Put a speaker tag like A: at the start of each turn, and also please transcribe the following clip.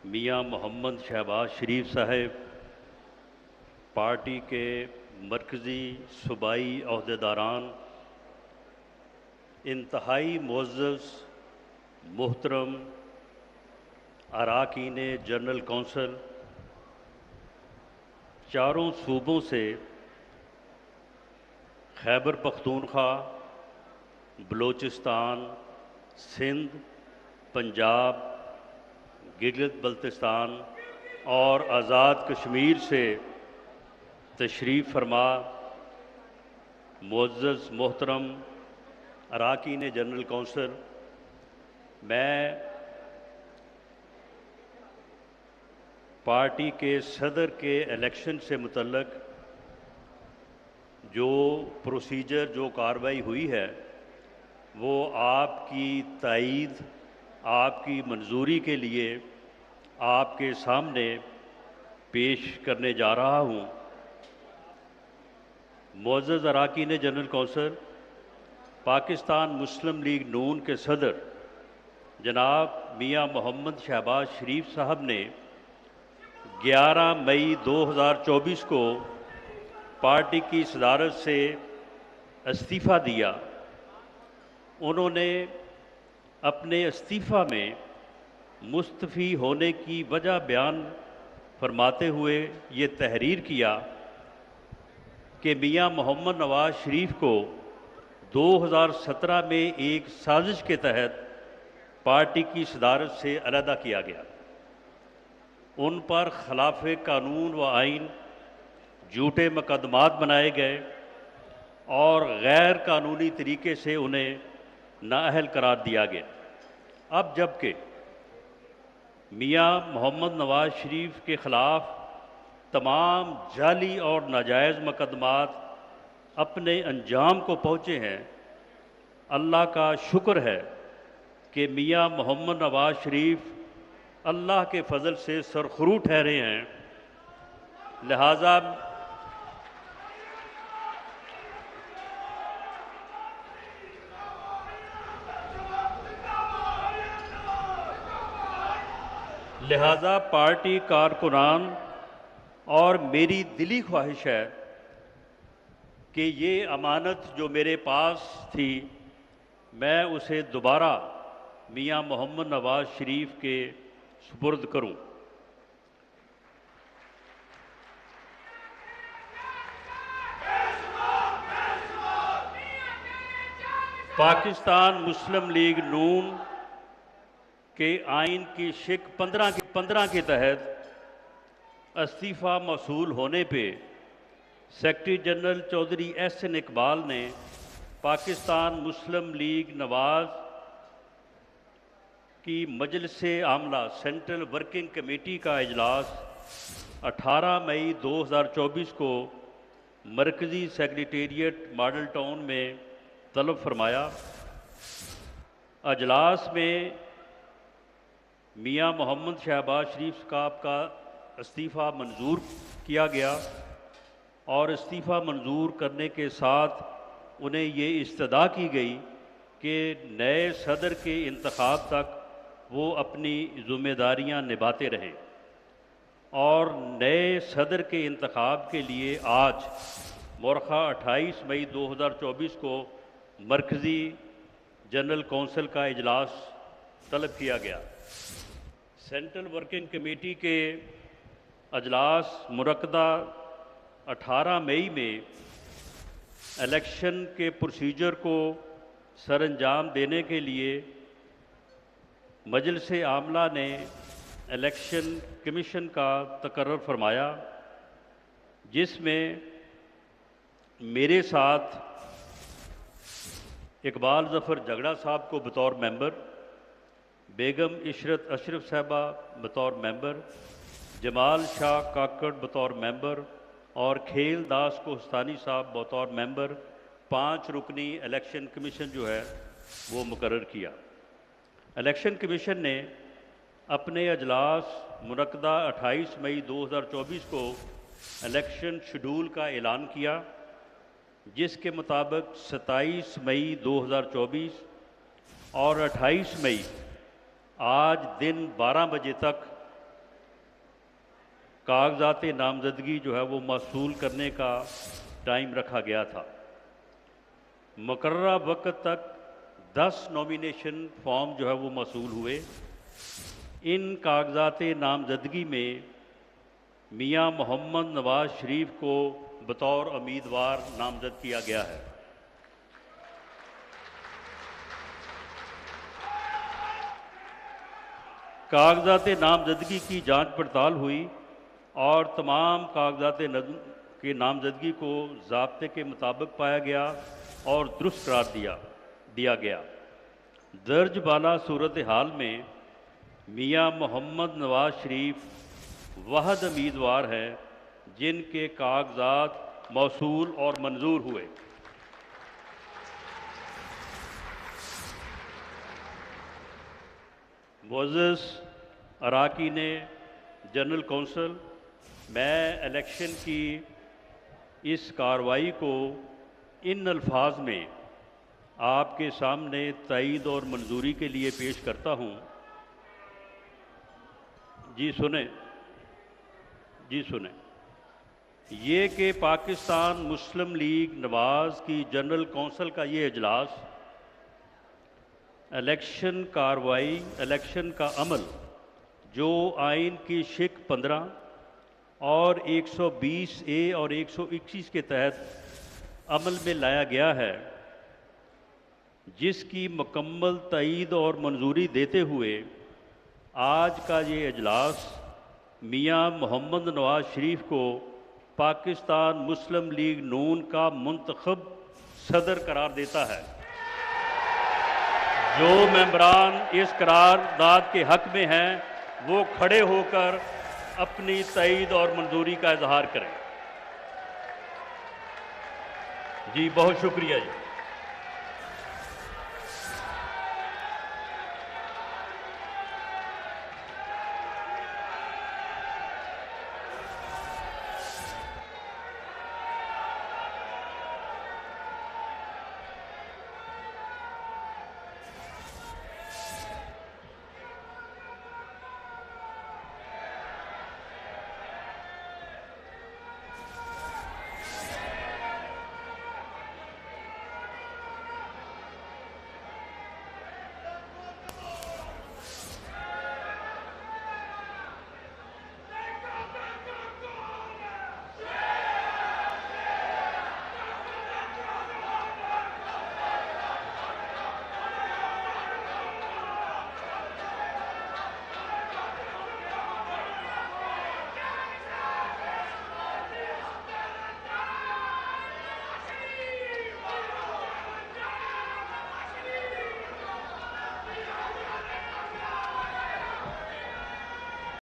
A: मियां मोहम्मद शहबाज शरीफ साहब, पार्टी के मरकज़ी सूबाई अहदेदारान, इंतहाई मुअज़्ज़ज़ मोहतरम अरकान जनरल कौंसल, चारों सूबों से खैबर पख्तूनख्वा, बलोचिस्तान, सिंध, पंजाब, गिलगित बल्तिस्तान और आज़ाद कश्मीर से तशरीफ़ फरमा मुअज़्ज़ज़ मोहतरम अरकान जनरल कौंसल, मैं पार्टी के सदर के इलेक्शन से मुतल्लक जो प्रोसीजर जो कार्रवाई हुई है वो आपकी तायीद, आपकी मंजूरी के लिए आपके सामने पेश करने जा रहा हूँ। मुअज़्ज़ज़ अरकान जनरल कौंसल, पाकिस्तान मुस्लिम लीग नून के सदर जनाब मियां मोहम्मद शहबाज शरीफ साहब ने 11 मई 2024 को पार्टी की सदारत से इस्तीफ़ा दिया। उन्होंने अपने इस्तीफ़ा में मुस्तफ़ी होने की वजह बयान फरमाते हुए ये तहरीर किया कि मियां मोहम्मद नवाज शरीफ को 2017 में एक साजिश के तहत पार्टी की सदारत से अलहदा किया गया। उन पर खिलाफ कानून व आइन झूठे मुकदमात बनाए गए और गैर कानूनी तरीके से उन्हें नाअहल करार दिया गया। अब जबकि मियां मोहम्मद नवाज शरीफ के ख़िलाफ़ तमाम जाली और नाजायज़ मुकदमात अपने अंजाम को पहुँचे हैं, अल्लाह का शुक्र है कि मियां मोहम्मद नवाज शरीफ अल्लाह के फजल से सरखरू ठहरे हैं। लिहाजा पार्टी कारकुनान और मेरी दिली ख्वाहिश है कि ये अमानत जो मेरे पास थी मैं उसे दोबारा मियां मोहम्मद नवाज शरीफ के सुपुर्द करूं। पाकिस्तान मुस्लिम लीग नून के आइन की शिक 15 के तहत इस्तीफ़ा मौसूल होने पे सेक्रेटरी जनरल चौधरी एहसन इकबाल ने पाकिस्तान मुस्लिम लीग नवाज की मजलिस आमला सेंट्रल वर्किंग कमेटी का इजलास 18 मई 2024 को मरकज़ी सेक्रेटेरिएट मॉडल टाउन में तलब फरमाया। अजलास में मियां मोहम्मद शहबाज शरीफ साहब का इस्तीफ़ा मंजूर किया गया और इस्तीफ़ा मंजूर करने के साथ उन्हें ये इस्तदा की गई कि नए सदर के इंतखाब तक वो अपनी ज़िम्मेदारियां निभाते रहें और नए सदर के इंतखाब के लिए आज मुरखा 28 मई 2024 को मरकज़ी जनरल कौंसिल का इजलास तलब किया गया। सेंट्रल वर्किंग कमेटी के अजलास मुनक्कदा 18 मई में इलेक्शन के प्रोसीजर को सरअंजाम देने के लिए मजलिस आमला ने इलेक्शन कमीशन का तकर्रर फरमाया, जिसमें मेरे साथ इकबाल ज़फ़र झगड़ा साहब को बतौर मेंबर, बेगम इशरत अशरफ साहबा बतौर मेंबर, जमाल शाह काकड़ बतौर मेंबर और खेल दास कोहस्तानी साहब बतौर मेंबर 5 रुकनी इलेक्शन कमीशन जो है वो मुकर्रर किया। इलेक्शन कमीशन ने अपने अजलास मुनक्कदा 28 मई 2024 को इलेक्शन शेड्यूल का ऐलान किया, जिसके मुताबिक 27 मई 2024 और 28 मई आज दिन 12 बजे तक कागजात नामजदगी जो है वो मौसूल करने का टाइम रखा गया था। मुकर्ररा वक्त तक 10 नॉमिनेशन फॉर्म जो है वो मौसूल हुए। इन कागजात नामजदगी में मियां मोहम्मद नवाज शरीफ को बतौर उम्मीदवार नामजद किया गया है। कागजात नामजदगी की जांच पड़ताल हुई और तमाम कागजात के नामजदगी को ज़ाब्ते के मुताबिक पाया गया और दुरुस्त करार दिया गया। दर्ज बाला सूरत हाल में मियां मोहम्मद नवाज शरीफ वाहद उम्मीदवार हैं जिनके कागजात मौसूल और मंजूर हुए। मुअज़्ज़ज़ अराकीन जनरल कौंसिल, मैं इलेक्शन की इस कार्रवाई को इन अल्फाज में आपके सामने तईद और मंजूरी के लिए पेश करता हूँ। जी सुने ये कि पाकिस्तान मुस्लिम लीग नवाज़ की जनरल कौंसिल का ये इजलास इलेक्शन कार्रवाई, इलेक्शन का अमल जो आइन की शिक 15 और 120A और 121 के तहत अमल में लाया गया है, जिसकी मुकम्मल तईद और मंजूरी देते हुए आज का ये इजलास मियां मोहम्मद नवाज शरीफ को पाकिस्तान मुस्लिम लीग नून का मुंतखब सदर करार देता है। जो मेंबरान इस करारदाद के हक में हैं वो खड़े होकर अपनी तईद और मंजूरी का इजहार करें। जी बहुत शुक्रिया जी।